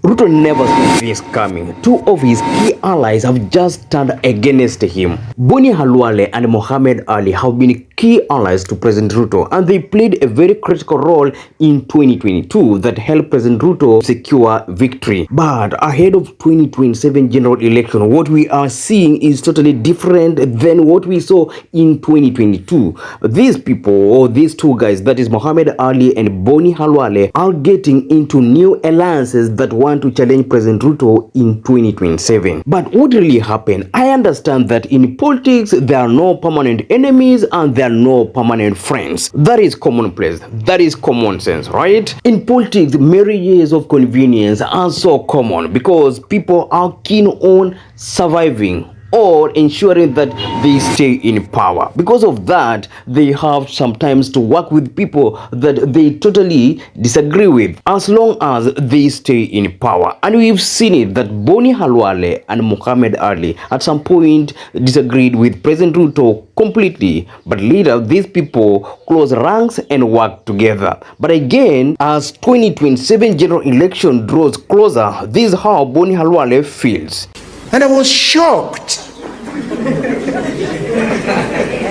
Ruto never saw this coming. Two of his key allies have just turned against him. Boni Khalwale and Mohammed Ali have been key allies to President Ruto, and they played a very critical role in 2022 that helped President Ruto secure victory. But ahead of 2027 general election, what we are seeing is totally different than what we saw in 2022. These people, or these two guys, that is Mohammed Ali and Boni Khalwale, are getting into new alliances that want to challenge President Ruto in 2027. But what really happened? I understand that in politics there are no permanent enemies and there are no permanent friends. That is commonplace. That is common sense, right? In politics, marriages of convenience are so common because people are keen on surviving or ensuring that they stay in power. Because of that, they have sometimes to work with people that they totally disagree with, as long as they stay in power. And we've seen it that Boni Khalwale and Mohammed Ali at some point disagreed with President Ruto completely, but later these people close ranks and work together. But again, as 2027 general election draws closer, this is how Boni Khalwale feels. And I was shocked.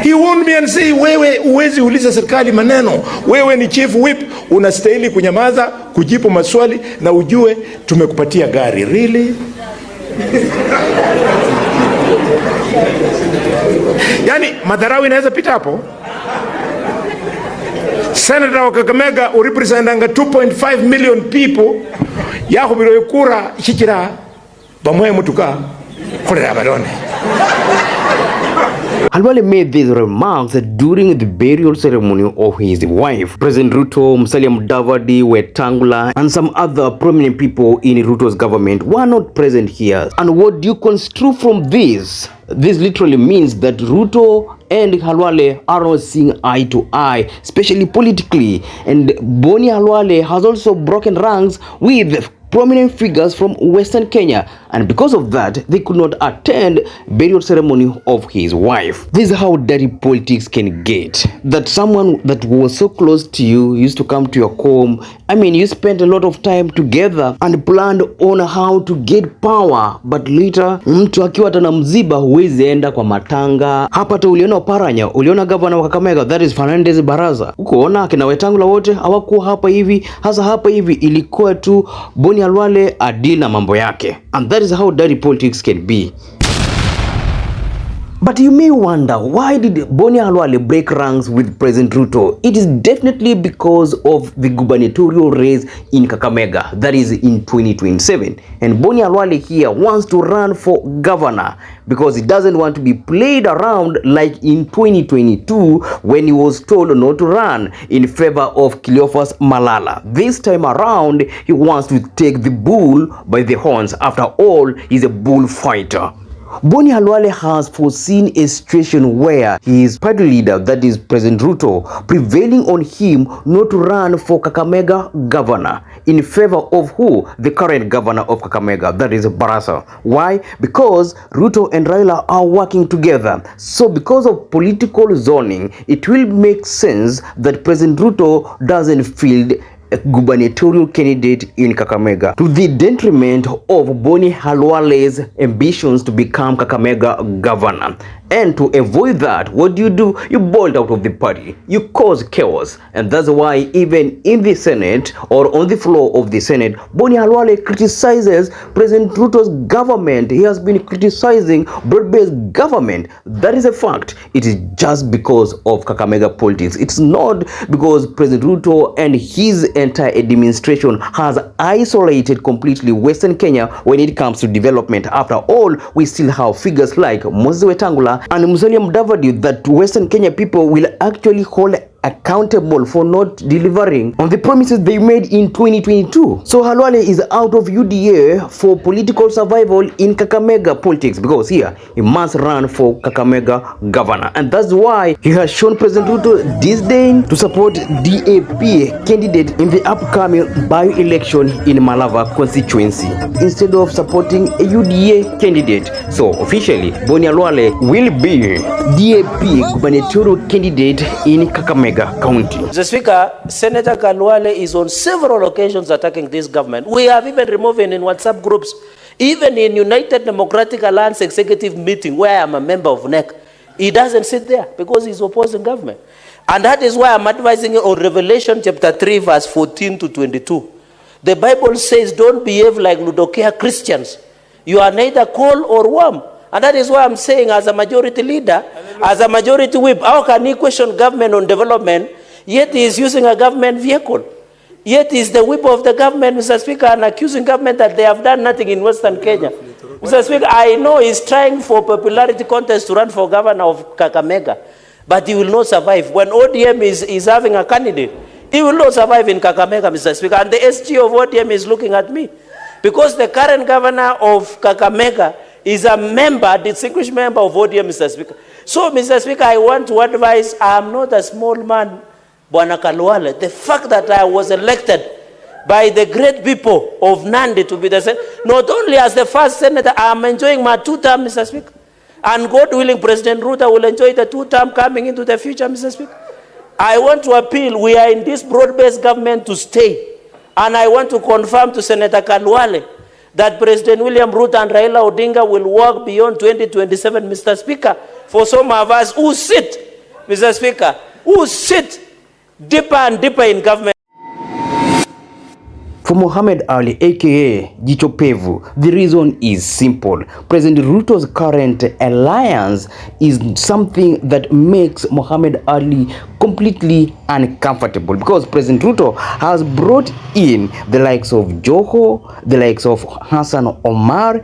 He warned me and say, wewe uwezi uliza serikali maneno. Wewe ni chief whip, unastahili kunyamaza, kujibu maswali na ujue tumekupatia gari. Really? Yani madharau inaweza pita hapo? Senator wa Kakamega urepresentanga 2.5 million people. Yako biro kura shikira bamwe mutuka kurera balone. Khalwale made these remarks during the burial ceremony of his wife. President Ruto, Musalia Mudavadi, Wetangula, and some other prominent people in Ruto's government were not present here. And what do you construe from this? This literally means that Ruto and Khalwale are not seeing eye to eye, especially politically. And Boni Khalwale has also broken ranks with prominent figures from Western Kenya, and because of that they could not attend burial ceremony of his wife. This is how dirty politics can get, that someone that was so close to you used to come to your home. I mean, you spent a lot of time together and planned on how to get power, but later mtu akiwa tana mziba huwezi enda kwa matanga. Hapa tu uliona Paranya, uliona governor wa Kakamega, that is Fernandez Baraza, ukoona kina Wetangula wote hawakuwa hapa hivi. Hasa hapa hivi ilikuwa tu Boni Khalwale adili na mambo yake, and that is how dirty politics can be. But you may wonder, why did Boni Khalwale break ranks with President Ruto? It is definitely because of the gubernatorial race in Kakamega, that is in 2027. And Boni Khalwale here wants to run for governor because he doesn't want to be played around like in 2022 when he was told not to run in favor of Cleophas Malala. This time around, he wants to take the bull by the horns. After all, he's a bullfighter. Boni Khalwale has foreseen a situation where his party leader, that is President Ruto, prevailing on him not to run for Kakamega governor in favor of who? The current governor of Kakamega, that is Barasa. Why? Because Ruto and Raila are working together. So because of political zoning, it will make sense that President Ruto doesn't field a gubernatorial candidate in Kakamega, to the detriment of Boni Khalwale's ambitions to become Kakamega governor. And to avoid that, what do? You bolt out of the party. You cause chaos. And that's why even in the Senate or on the floor of the Senate, Boni Khalwale criticizes President Ruto's government. He has been criticizing broad-based government. That is a fact. It is just because of Kakamega politics. It's not because President Ruto and his entire administration has isolated completely Western Kenya when it comes to development. After all, we still have figures like Moses Wetangula and Musalia Mudavadi that Western Kenya people will actually hold accountable for not delivering on the promises they made in 2022. So Khalwale is out of UDA for political survival in Kakamega politics, because here he must run for Kakamega governor, and that's why he has shown President Ruto disdain to support DAP candidate in the upcoming by-election in Malava constituency instead of supporting a UDA candidate. So officially Boni Khalwale will be DAP gubernatorial candidate in Kakamega. Kakamega County. Mr. Speaker, Senator Khalwale is on several occasions attacking this government. We have even removed him in WhatsApp groups, even in United Democratic Alliance executive meeting where I am a member of NEC. He doesn't sit there because he's opposing government. And that is why I'm advising you on Revelation chapter 3 verse 14 to 22. The Bible says don't behave like Ludokia Christians. You are neither cold or warm. And that is why I'm saying as a majority leader, as a majority whip, how can he question government on development, yet he is using a government vehicle? Yet he is the whip of the government, Mr. Speaker, and accusing government that they have done nothing in Western Kenya. Mr. Speaker, I know he's trying for popularity contest to run for governor of Kakamega, but he will not survive. When ODM is having a candidate, he will not survive in Kakamega, Mr. Speaker. And the SG of ODM is looking at me. Because the current governor of Kakamega is a member, distinguished member of ODM, Mr. Speaker. So, Mr. Speaker, I want to advise, I am not a small man, Boni Khalwale. The fact that I was elected by the great people of Nandi to be the senator, not only as the first senator, I am enjoying my 2 terms, Mr. Speaker. And God willing, President Ruto will enjoy the 2 terms coming into the future, Mr. Speaker. I want to appeal, we are in this broad-based government to stay. And I want to confirm to Senator Khalwale that President William Ruto and Raila Odinga will work beyond 2027, Mr. Speaker, for some of us who sit, Mr. Speaker, who sit deeper and deeper in government. For Mohammed Ali, aka Jicho Pevu, the reason is simple. President Ruto's current alliance is something that makes Mohammed Ali completely uncomfortable because President Ruto has brought in the likes of Joho, the likes of Hassan Omar,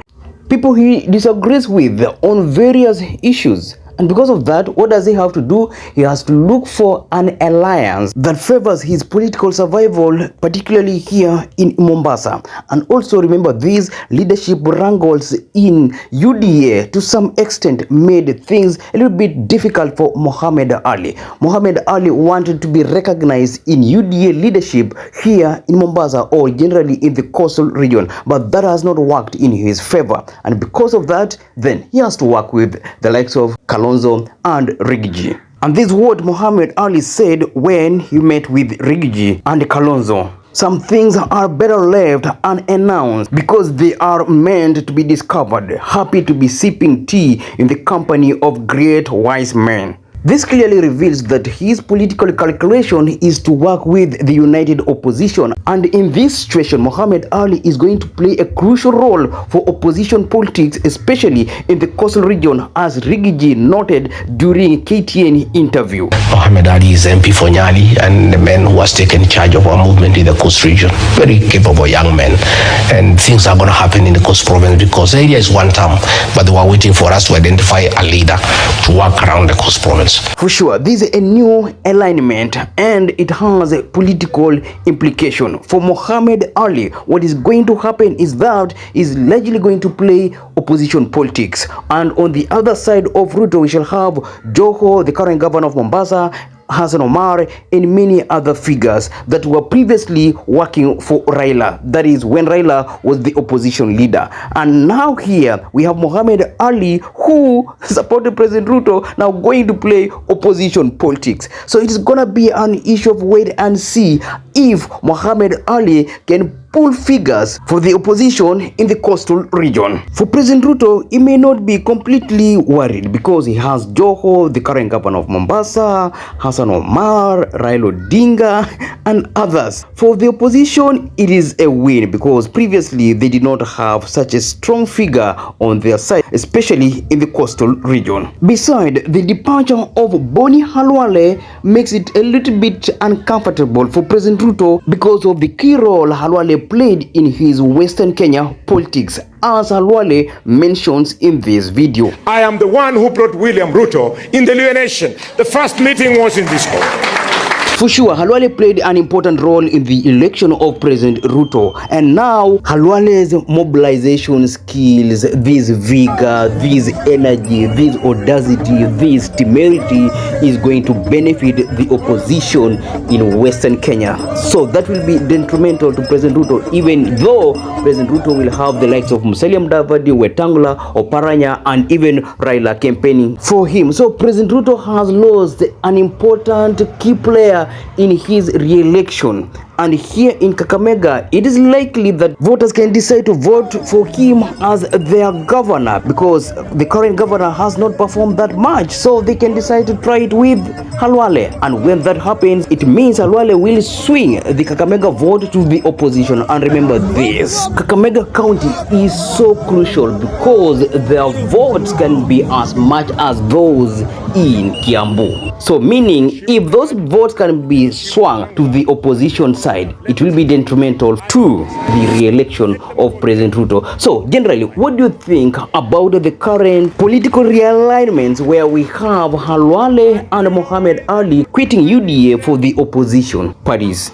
people he disagrees with on various issues. And because of that, what does he have to do? He has to look for an alliance that favors his political survival, particularly here in Mombasa. And also remember, these leadership wrangles in UDA to some extent made things a little bit difficult for Mohammed Ali. Mohammed Ali wanted to be recognized in UDA leadership here in Mombasa or generally in the coastal region, but that has not worked in his favor. And because of that, then he has to work with the likes of Kalonzo and Rigiji. And this is what Mohammed Ali said when he met with Rigiji and Kalonzo. Some things are better left unannounced because they are meant to be discovered. Happy to be sipping tea in the company of great wise men. This clearly reveals that his political calculation is to work with the united opposition, and in this situation Mohammed Ali is going to play a crucial role for opposition politics, especially in the coastal region, as Rigiji noted during KTN interview. Mohammed Ali is MP for Nyali and the man who has taken charge of our movement in the coast region. Very capable young man, and things are going to happen in the coast province because the area is one term, but they were waiting for us to identify a leader to work around the coast province. For sure, this is a new alignment and it has a political implication. For Mohammed Ali, what is going to happen is that he's largely going to play opposition politics. And on the other side of Ruto, we shall have Joho, the current governor of Mombasa, Hassan Omar, and many other figures that were previously working for Raila. That is when Raila was the opposition leader. And now here we have Mohammed Ali, who supported President Ruto, now going to play opposition politics. So it is gonna be an issue of wait and see if Mohammed Ali can pull figures for the opposition in the coastal region. For President Ruto, he may not be completely worried because he has Joho, the current governor of Mombasa, Hassan Omar, Raila Odinga, and others. For the opposition, it is a win because previously they did not have such a strong figure on their side, especially in the coastal region. Besides, the departure of Boni Khalwale makes it a little bit uncomfortable for President Ruto because of the key role Khalwale played in his Western Kenya politics, as Khalwale mentions in this video. I am the one who brought William Ruto in the Luo Nation. The first meeting was in this hall. For sure, Khalwale played an important role in the election of President Ruto, and now Khalwale's mobilization skills, this vigor, this energy, this audacity, this temerity is going to benefit the opposition in Western Kenya. So that will be detrimental to President Ruto, even though President Ruto will have the likes of Musalia Mudavadi, Wetangula, Oparanya, and even Raila campaigning for him. So President Ruto has lost an important key player in his re-election. And here in Kakamega, it is likely that voters can decide to vote for him as their governor, because the current governor has not performed that much. So they can decide to try it with Khalwale. And when that happens, it means Khalwale will swing the Kakamega vote to the opposition. And remember this, Kakamega County is so crucial because their votes can be as much as those in Kiambu. So meaning, if those votes can be swung to the opposition side, it will be detrimental to the re-election of President Ruto. So generally, what do you think about the current political realignments where we have Khalwale and Mohammed Ali quitting UDA for the opposition parties?